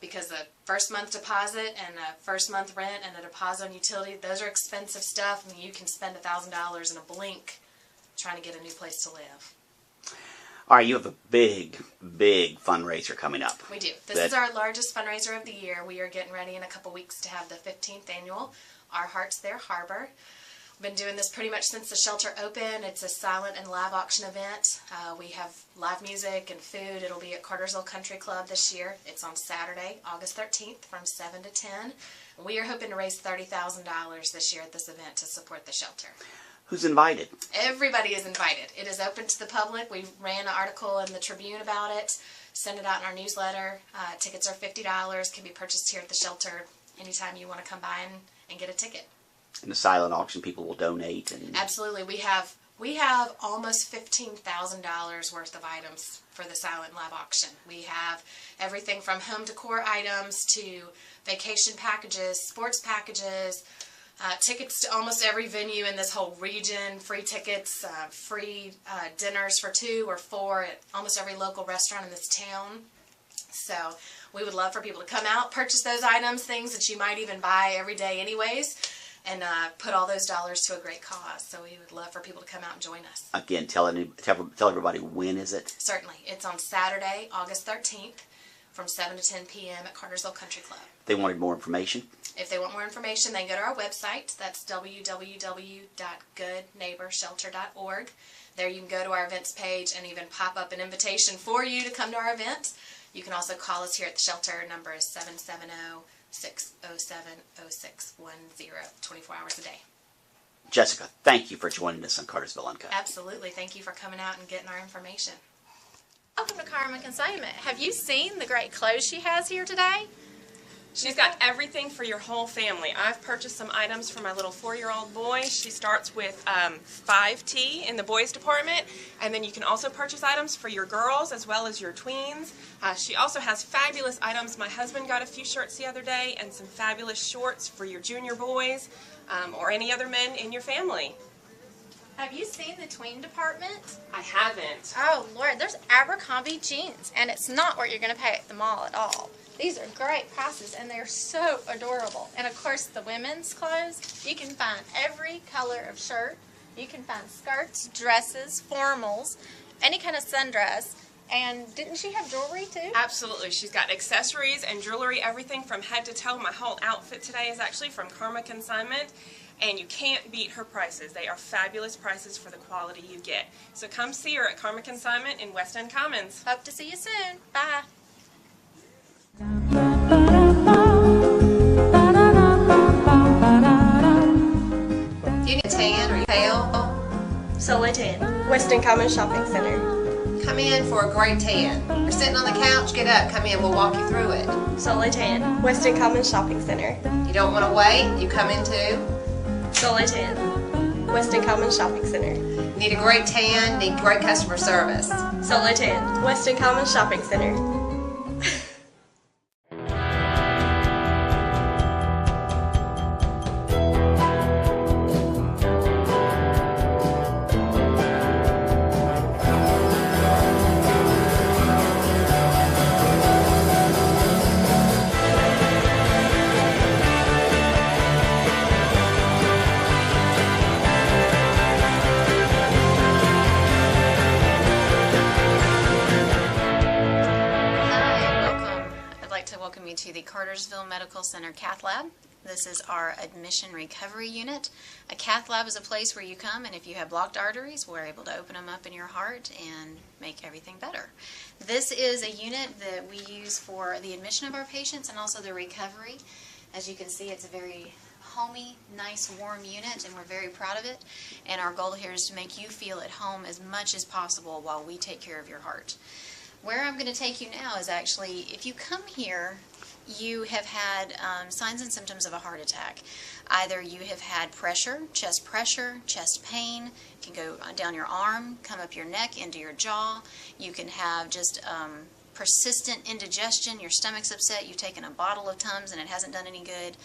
Because the first month deposit and a first month rent and a deposit on utility, those are expensive stuff. You can spend $1,000 in a blink trying to get a new place to live. All right, you have a big fundraiser coming up. We do. This is our largest fundraiser of the year. We are getting ready in a couple weeks to have the 15th annual Our Hearts Their Harbor. Been doing this pretty much since the shelter opened. It's a silent and live auction event. We have live music and food. It'll be at Cartersville Country Club this year. It's on Saturday, August 13th from 7 to 10. We are hoping to raise $30,000 this year at this event to support the shelter. Who's invited? Everybody is invited. It is open to the public. We ran an article in the Tribune about it, send it out in our newsletter. Tickets are $50, can be purchased here at the shelter anytime you want to come by and get a ticket. In the silent auction, people will donate. Absolutely. We have almost $15,000 worth of items for the silent live auction. We have everything from home decor items to vacation packages, sports packages, tickets to almost every venue in this whole region, free tickets, free dinners for 2 or 4 at almost every local restaurant in this town. So we would love for people to come out, purchase those items, things that you might even buy every day anyways, and put all those dollars to a great cause. So we would love for people to come out and join us. Again, tell everybody, when is it? Certainly. It's on Saturday, August 13th from 7 to 10 p.m. at Cartersville Country Club. If they wanted more information? If they want more information, they can go to our website. That's www.goodneighborshelter.org. There you can go to our events page and even pop up an invitation for you to come to our event. You can also call us here at the shelter. Our number is 607-0610, 24 hours a day. Jessica, thank you for joining us on Cartersville Uncut. Absolutely. Thank you for coming out and getting our information. Welcome to Karma Consignment. Have you seen the great clothes she has here today? She's got everything for your whole family. I've purchased some items for my little 4-year-old boy. She starts with 5T in the boys department, and then you can also purchase items for your girls as well as your tweens. She also has fabulous items. My husband got a few shirts the other day and some fabulous shorts for your junior boys or any other men in your family. Have you seen the tween department? I haven't. Oh, Lord, there's Abercrombie jeans, and it's not what you're going to pay at the mall at all. These are great prices, and they're so adorable. And, of course, the women's clothes, you can find every color of shirt. You can find skirts, dresses, formals, any kind of sundress. And didn't she have jewelry, too? Absolutely. She's got accessories and jewelry, everything from head to toe. My whole outfit today is actually from Karma Consignment. And you can't beat her prices. They are fabulous prices for the quality you get. So come see her at Karma Consignment in West End Commons. Hope to see you soon. Bye. Do you need a tan or you pale? Solely Tan, West End Commons Shopping Center. Come in for a great tan. You're sitting on the couch, get up, come in, we'll walk you through it. Solely Tan, West End Commons Shopping Center. You don't want to wait, you come in too. Solely Tan, West End Commons Shopping Center. Need a great tan, need great customer service. Solely Tan, West End Commons Shopping Center. To the Cartersville Medical Center Cath Lab. This is our admission recovery unit. A cath lab is a place where you come, and if you have blocked arteries, we're able to open them up in your heart and make everything better. This is a unit that we use for the admission of our patients and also the recovery. As you can see, it's a very homey, nice, warm unit, and we're very proud of it. And our goal here is to make you feel at home as much as possible while we take care of your heart. Where I'm going to take you now is actually, if you come here, you have had signs and symptoms of a heart attack. Either you have had pressure, chest pain. It can go down your arm, come up your neck, into your jaw. You can have just persistent indigestion. Your stomach's upset. You've taken a bottle of Tums and it hasn't done any good.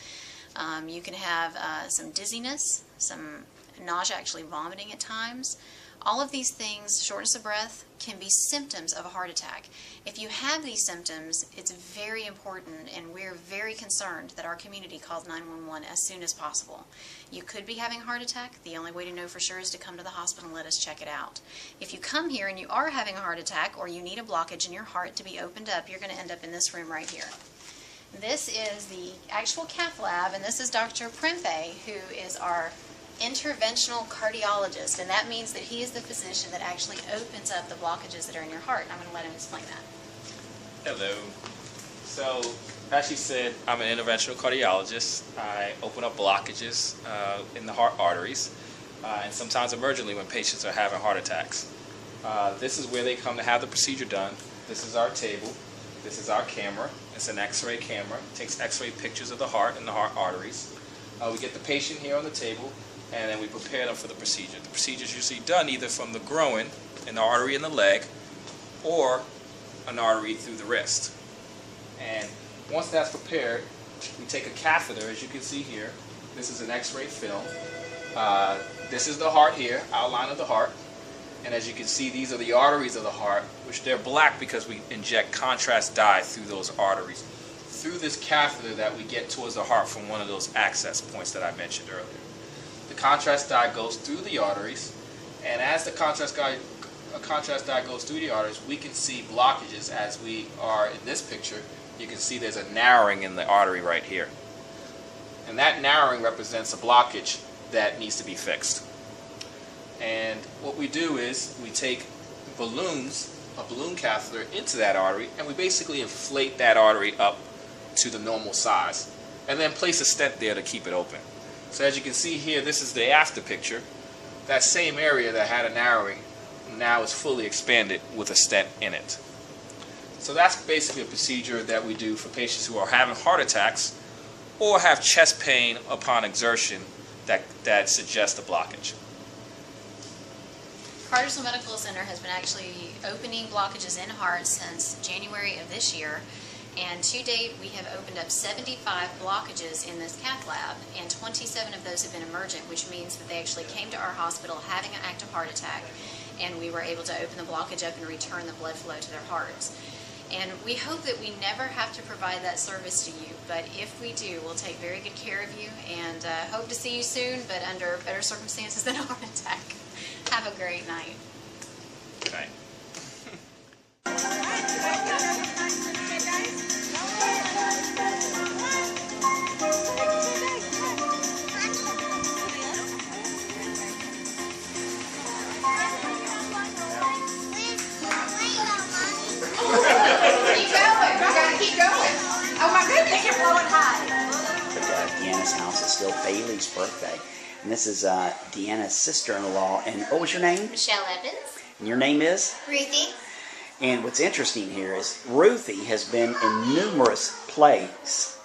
You can have some dizziness, some nausea, actually vomiting at times. All of these things, shortness of breath, can be symptoms of a heart attack. If you have these symptoms, it's very important, and we're very concerned that our community calls 911 as soon as possible. You could be having a heart attack. The only way to know for sure is to come to the hospital and let us check it out. If you come here and you are having a heart attack or you need a blockage in your heart to be opened up, you're going to end up in this room right here. This is the actual cath lab, and this is Dr. Prempe, who is our interventional cardiologist, and that means that he is the physician that actually opens up the blockages that are in your heart. I'm going to let him explain that. Hello. So, as she said, I'm an interventional cardiologist. I open up blockages in the heart arteries, and sometimes emergently when patients are having heart attacks. This is where they come to have the procedure done. This is our table. This is our camera. It's an X-ray camera. It takes X-ray pictures of the heart and the heart arteries. We get the patient here on the table, and then we prepare them for the procedure. The procedure is usually done either from the groin, an artery in the leg, or an artery through the wrist. And once that's prepared, we take a catheter, as you can see here. This is an X-ray film. This is the heart here, outline of the heart. And as you can see, these are the arteries of the heart, which they're black because we inject contrast dye through those arteries, through this catheter that we get towards the heart from one of those access points that I mentioned earlier. The contrast dye goes through the arteries, and as the contrast dye goes through the arteries, we can see blockages as we are in this picture. You can see there's a narrowing in the artery right here. And that narrowing represents a blockage that needs to be fixed. And what we do is we take balloons, a balloon catheter, into that artery, and we basically inflate that artery up to the normal size. and then place a stent there to keep it open. So as you can see here, this is the after picture. That same area that had a narrowing now is fully expanded with a stent in it. So that's basically a procedure that we do for patients who are having heart attacks or have chest pain upon exertion that suggests a blockage. Cartersville Medical Center has been actually opening blockages in hearts since January of this year, and to date we have opened up 75 blockages in this cath lab, and 27 of those have been emergent, which means that they actually came to our hospital having an active heart attack, and we were able to open the blockage up and return the blood flow to their hearts. And we hope that we never have to provide that service to you, but if we do, we'll take very good care of you, and hope to see you soon, but under better circumstances than a heart attack. Have a great night. Good night. Keep going. We gotta keep going. Oh my goodness, you're blowing high. But Deanna's house is still Bailey's birthday. And this is Deanna's sister-in-law. And what was your name? Michelle Evans. And your name is? Ruthie. And what's interesting here is Ruthie has been in numerous plays.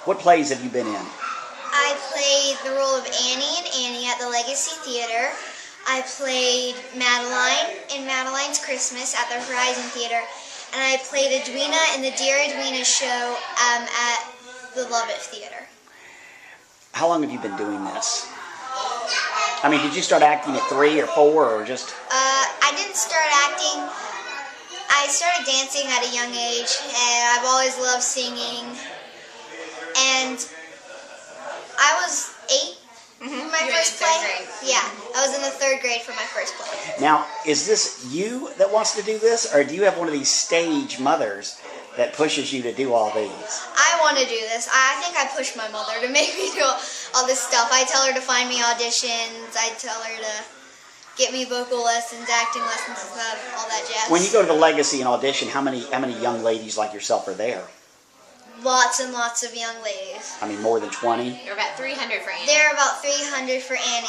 What plays have you been in? I played the role of Annie and Annie at the Legacy Theater. I played Madeline in Madeline's Christmas at the Horizon Theater. And I played Edwina in the Dear Edwina show at the Lubbock Theater. How long have you been doing this? I mean, did you start acting at 3 or 4 or just? I didn't start acting. I started dancing at a young age, and I've always loved singing. And I was 8 for my first play. Yeah, I was in the 3rd grade for my first play. Now, is this you that wants to do this, or do you have one of these stage mothers that pushes you to do all these? I want to do this. I think I pushed my mother to make me do all this stuff. I tell her to find me auditions. I tell her to get me vocal lessons, acting lessons, and stuff, all that jazz. When you go to the Legacy and audition, how many young ladies like yourself are there? Lots and lots of young ladies. I mean, more than 20? There are about 300 for Annie. There are about 300 for Annie.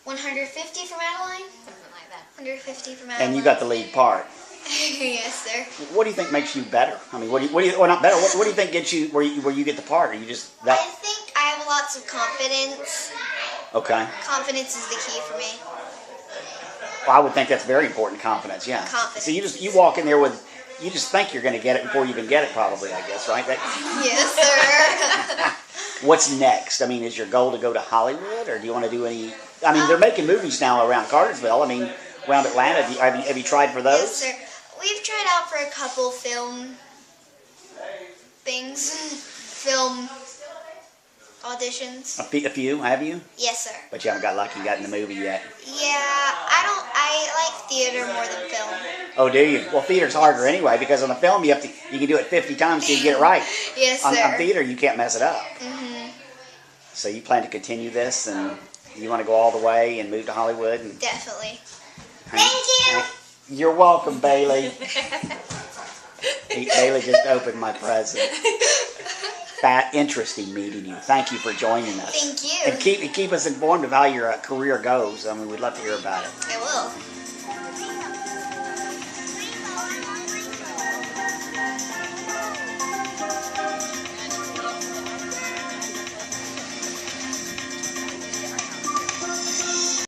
150 for Madeline? Something like that. 150 for Madeline. And you got the lead part. Yes, sir. What do you think makes you better? I mean, what do you or not better? What do you think gets you where you get the part? Are you just that? I think I have lots of confidence. Okay. Confidence is the key for me. Well, I would think that's very important. Confidence, yeah. Confidence. So you walk in there with, you just think you're going to get it before you even get it, probably. I guess, right? Yes, sir. What's next? I mean, is your goal to go to Hollywood, or do you want to do any? I mean, they're making movies now around Cartersville. I mean, around Atlanta. Have you tried for those? Yes, sir. We've tried out for a couple film things, film auditions. A few, have you? Yes, sir. But you haven't got lucky and got in the movie yet. Yeah, I like theater more than film. Oh, do you? Well, theater's harder anyway, because on the film you can do it 50 times till you get it right. Yes, on, sir. On theater you can't mess it up. Mm-hmm. So you plan to continue this, and you want to go all the way and move to Hollywood? And definitely. Thank you. You're welcome, Bailey. Bailey just opened my present. Interesting meeting you. Thank you for joining us. Thank you. And keep us informed of how your career goes. I mean, we'd love to hear about it. I will.